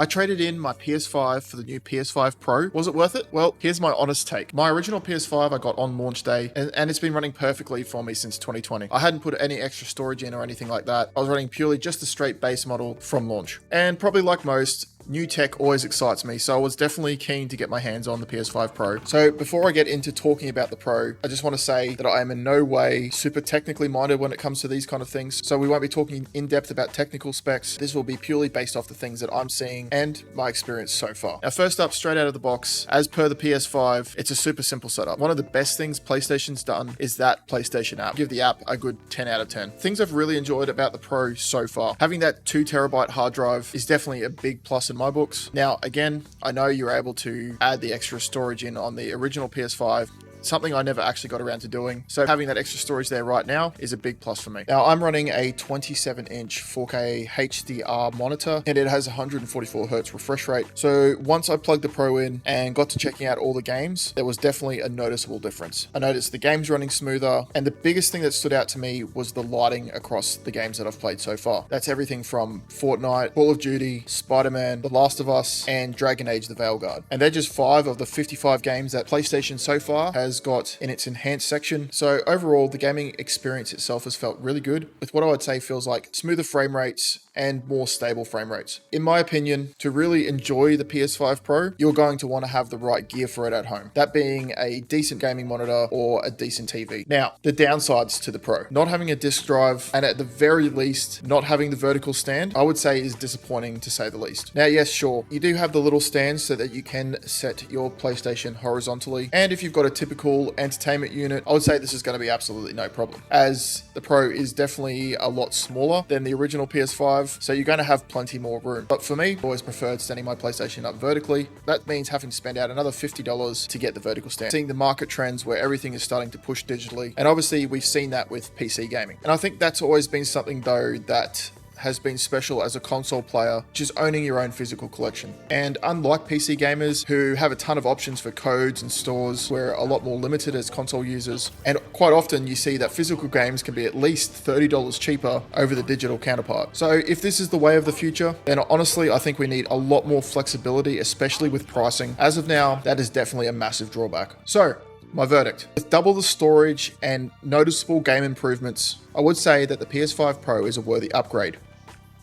I traded in my PS5 for the new PS5 Pro. Was it worth it? Well, here's my honest take. My original PS5 I got on launch day, and it's been running perfectly for me since 2020. I hadn't put any extra storage in or anything like that. I was running purely just the straight base model from launch. And probably like most, new tech always excites me, so I was definitely keen to get my hands on the PS5 Pro. So before I get into talking about the Pro, I just want to say that I am in no way super technically minded when it comes to these kind of things. So we won't be talking in depth about technical specs. This will be purely based off the things that I'm seeing and my experience so far. Now, first up, straight out of the box, as per the PS5, it's a super simple setup. One of the best things PlayStation's done is that PlayStation app. Give the app a good 10 out of 10. Things I've really enjoyed about the Pro so far. Having that 2TB hard drive is definitely a big plus in my books. Now, again, I know you're able to add the extra storage in on the original PS5, something I never actually got around to doing. So having that extra storage there right now is a big plus for me. Now, I'm running a 27-inch 4K HDR monitor, and it has 144 Hz refresh rate. So once I plugged the Pro in and got to checking out all the games, there was definitely a noticeable difference. I noticed the games running smoother, and the biggest thing that stood out to me was the lighting across the games that I've played so far. That's everything from Fortnite, Call of Duty, Spiderman, The Last of Us, and Dragon Age: The Veilguard. And they're just 5 of the 55 games that PlayStation so far has got in its enhanced section. So overall, the gaming experience itself has felt really good, with what I would say feels like smoother frame rates and more stable frame rates. In my opinion, to really enjoy the PS5 Pro, you're going to want to have the right gear for it at home. That being a decent gaming monitor or a decent TV. Now, the downsides to the Pro. Not having a disk drive, and at the very least, not having the vertical stand, I would say is disappointing to say the least. Now, yes, sure, you do have the little stand so that you can set your PlayStation horizontally. And if you've got a typical entertainment unit, I would say this is going to be absolutely no problem, as the Pro is definitely a lot smaller than the original PS5, so you're going to have plenty more room. But for me, I always preferred standing my PlayStation up vertically. That means having to spend out another $50 to get the vertical stand. Seeing the market trends where everything is starting to push digitally, and obviously we've seen that with PC gaming. And I think that's always been something though that has been special as a console player, just owning your own physical collection. And unlike PC gamers who have a ton of options for codes and stores, we're a lot more limited as console users. And quite often you see that physical games can be at least $30 cheaper over the digital counterpart. So if this is the way of the future, then honestly, I think we need a lot more flexibility, especially with pricing. As of now, that is definitely a massive drawback. So, my verdict. With double the storage and noticeable game improvements, I would say that the PS5 Pro is a worthy upgrade,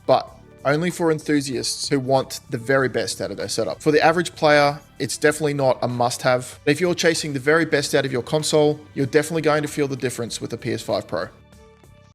but only for enthusiasts who want the very best out of their setup. For the average player, it's definitely not a must-have. If you're chasing the very best out of your console, you're definitely going to feel the difference with the PS5 Pro.